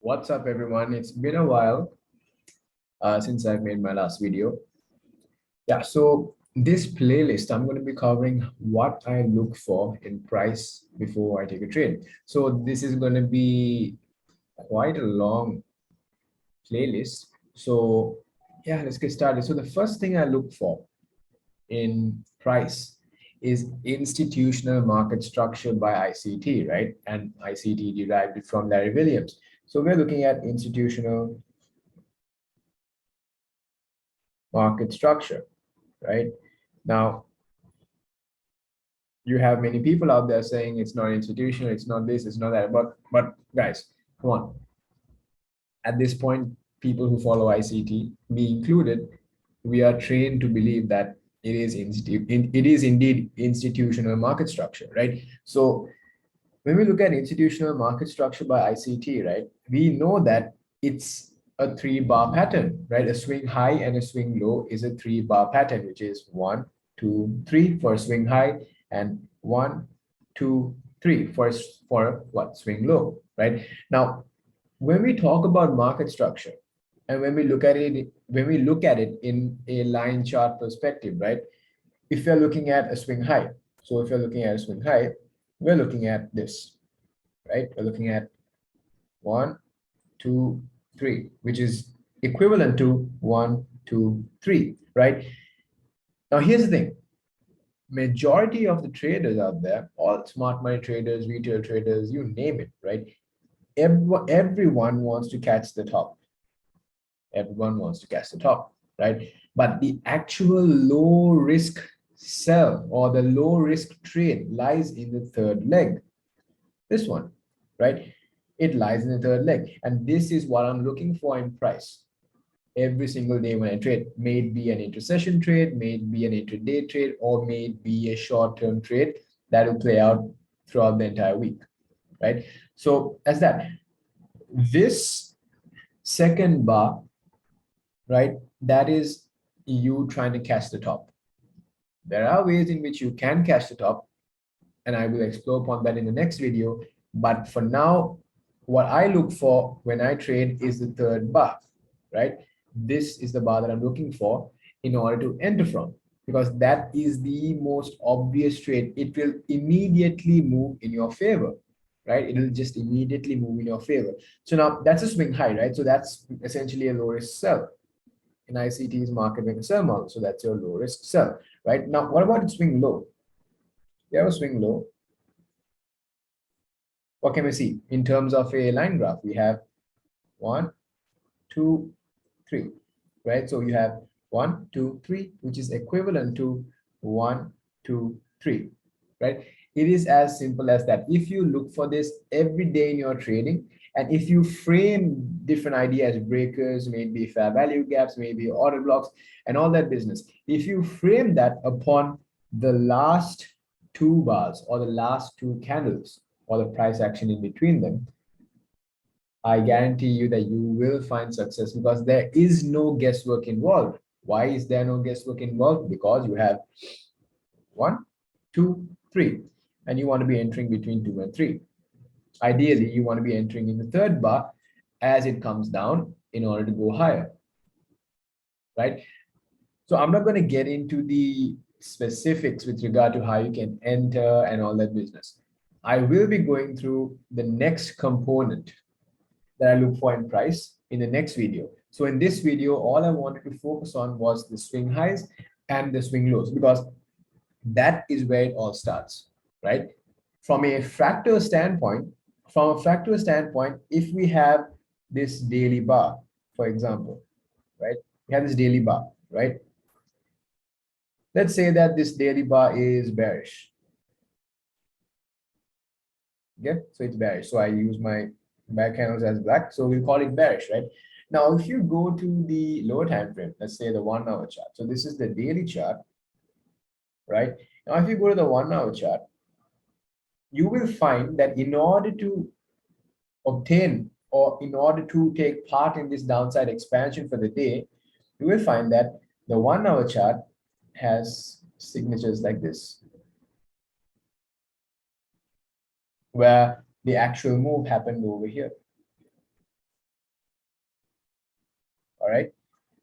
What's up, everyone? It's been a while since I've made my last video. Yeah, so this playlist, I'm going to be covering what I look for in price before I take a trade. So this is going to be quite a long playlist. So yeah, let's get started. So the first thing I look for in price is institutional market structure by ICT, right? And ICT derived it from Larry Williams. So we're looking at institutional market structure, right? Now, you have many people out there saying it's not institutional, it's not this, it's not that. But guys, come on. At this point, people who follow ICT, me included, we are trained to believe that it is indeed institutional market structure, right? So when we look at institutional market structure by ICT, right, we know that it's a 3-bar pattern, right? A swing high and a swing low is a 3-bar pattern, which is 1, 2, 3 for a swing high and 1, 2, 3 for what? Swing low, right? Now, when we talk about market structure and when we look at it in a line chart perspective, right? If you're looking at a swing high, so if you're looking at a swing high, we're looking at this, right? We're looking at 1, 2, 3, which is equivalent to 1, 2, 3, right? Now, here's the thing. Majority of the traders out there, all smart money traders, retail traders, you name it, right? Everyone wants to catch the top. Everyone wants to catch the top, right? But the actual low risk sell or the low risk trade lies in the third leg. This one, right? It lies in the third leg. And this is what I'm looking for in price. Every single day when I trade, may it be an intersession trade, may it be an intraday trade, or may it be a short-term trade that will play out throughout the entire week, right? So as that, this second bar, right, that is you trying to catch the top. There are ways in which you can catch the top, and I will explore upon that in the next video. But for now, what I look for when I trade is the third bar, right? This is the bar that I'm looking for in order to enter from, because that is the most obvious trade. It will immediately move in your favor, right? It will just immediately move in your favor. So now that's a swing high, right? So that's essentially a low risk sell in ICT's market maker sell model. So that's your low risk sell, right? Now, what about swing low? You have a swing low. What can we see in terms of a line graph? We have 1, 2, 3, right? So you have 1, 2, 3, which is equivalent to 1, 2, 3, right? It is as simple as that. If you look for this every day in your trading, and if you frame different ideas as breakers, maybe fair value gaps, maybe order blocks, and all that business, if you frame that upon the last 2 bars or the last 2 candles or the price action in between them, I guarantee you that you will find success, because there is no guesswork involved. Why is there no guesswork involved? Because you have 1, 2, 3, and you want to be entering between 2 and 3. Ideally, you want to be entering in the third bar as it comes down in order to go higher, right? So I'm not going to get into the specifics with regard to how you can enter and all that business. I will be going through the next component that I look for in price in the next video. So in this video, all I wanted to focus on was the swing highs and the swing lows, because that is where it all starts, right? From a fractal standpoint, if we have this daily bar, for example, right? We have this daily bar, right? Let's say that this daily bar is bearish. Okay, so it's bearish. So I use my back candles as black, so we'll call it bearish, right? Now, if you go to the lower time frame, let's say the 1 hour chart. So this is the daily chart, right? Now, if you go to the 1 hour chart, you will find that in order to obtain or in order to take part in this downside expansion for the day, you will find that the 1 hour chart has signatures like this, where the actual move happened over here. All right.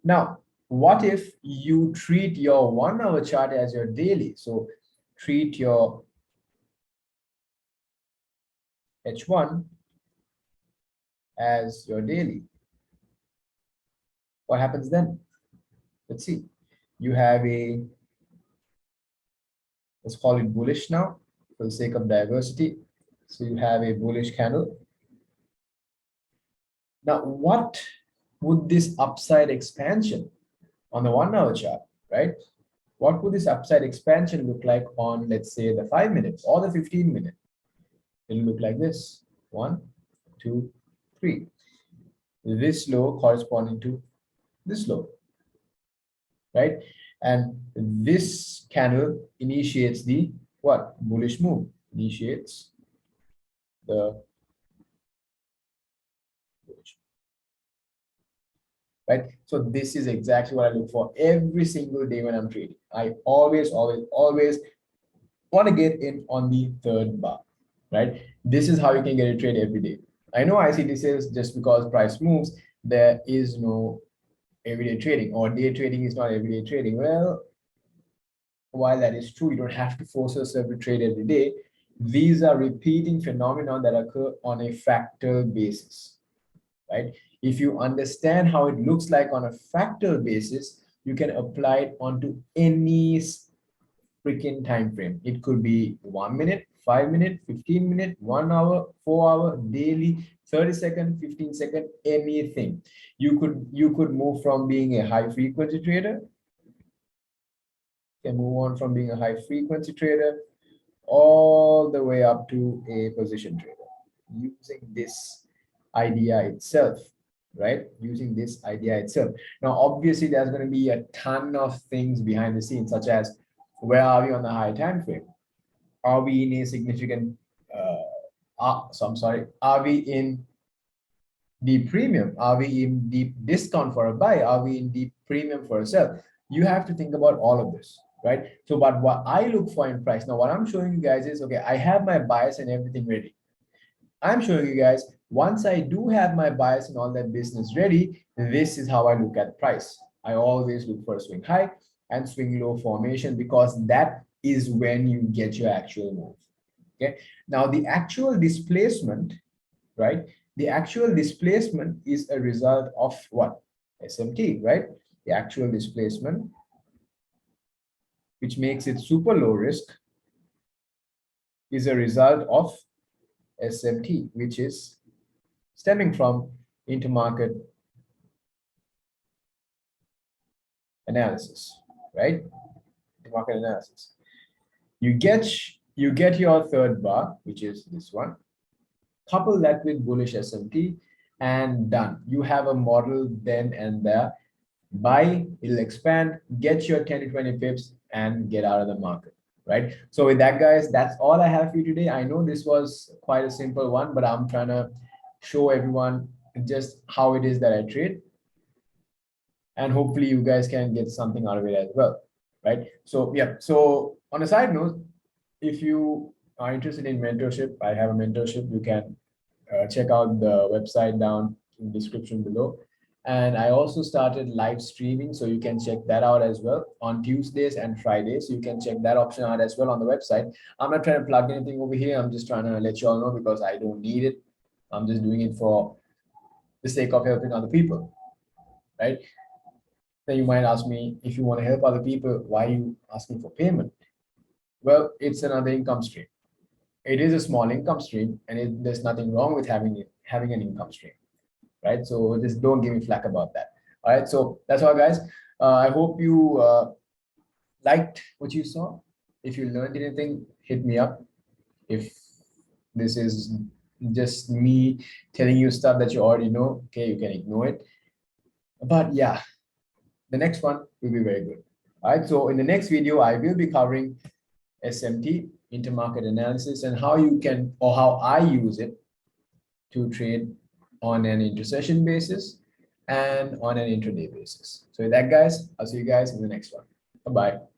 Now, what if you treat your 1 hour chart as your daily? So treat your H1 as your daily. What happens then? Let's see. You have a, let's call it bullish now for the sake of diversity. So you have a bullish candle. Now, what would this upside expansion on the 1 hour chart, right? What would this upside expansion look like on, let's say, the 5 minutes or the 15 minute? It'll look like this: 1, 2, 3. This low corresponding to this low, right? And this candle initiates the what? Bullish move. Initiates the bullish, right? So this is exactly what I look for every single day when I'm trading. I always want to get in on the third bar, right? This is how you can get a trade every day. I know ICT says just because price moves, there is no everyday trading, or day trading is not everyday trading. Well, while that is true, you don't have to force yourself to trade every day. These are repeating phenomena that occur on a fractal basis, right? If you understand how it looks like on a fractal basis, you can apply it onto any freaking time frame. It could be 1 minute, 5 minute, 15 minute, 1 hour, 4 hour, daily, 30 second, 15 second, anything. You could move from being a high frequency trader, can move on from being a high frequency trader all the way up to a position trader using this idea itself, right? Using this idea itself. Now, obviously, there's going to be a ton of things behind the scenes, such as where are we on the high time frame? Are we in a significant, are we in deep premium? Are we in deep discount for a buy? Are we in deep premium for a sell? You have to think about all of this, right? So, but what I look for in price, now what I'm showing you guys is, okay, I have my bias and everything ready. I'm showing you guys, once I do have my bias and all that business ready, this is how I look at price. I always look for a swing high and swing low formation, because that is when you get your actual move. Okay. Now the actual displacement, right? The actual displacement is a result of what? SMT, right? The actual displacement, which makes it super low risk, is a result of SMT, which is stemming from intermarket analysis, right? Intermarket analysis. You get your third bar, which is this one. Couple that with bullish SMT, and done. You have a model then and there. Buy, it'll expand, get your 10 to 20 pips, and get out of the market, right? So with that, guys, that's all I have for you today. I know this was quite a simple one, but I'm trying to show everyone just how it is that I trade, and hopefully you guys can get something out of it as well, right? So yeah, so on a side note, if you are interested in mentorship, I have a mentorship. You can check out the website down in the description below. And I also started live streaming, so you can check that out as well on Tuesdays and Fridays. You can check that option out as well on the website. I'm not trying to plug anything over here. I'm just trying to let you all know, because I don't need it. I'm just doing it for the sake of helping other people, right? Then you might ask me, if you want to help other people, why are you asking for payment? Well, it's another income stream. It is a small income stream, and there's nothing wrong with having an income stream, right? So just don't give me flack about that. All right, so that's all, guys. I hope you liked what you saw. If you learned anything, hit me up. If this is just me telling you stuff that you already know, okay, you can ignore it. But yeah, the next one will be very good. All right, so in the next video, I will be covering SMT, intermarket analysis, and how you can, or how I use it to trade on an intersession basis and on an intraday basis. So with that, guys, I'll see you guys in the next one. Bye-bye.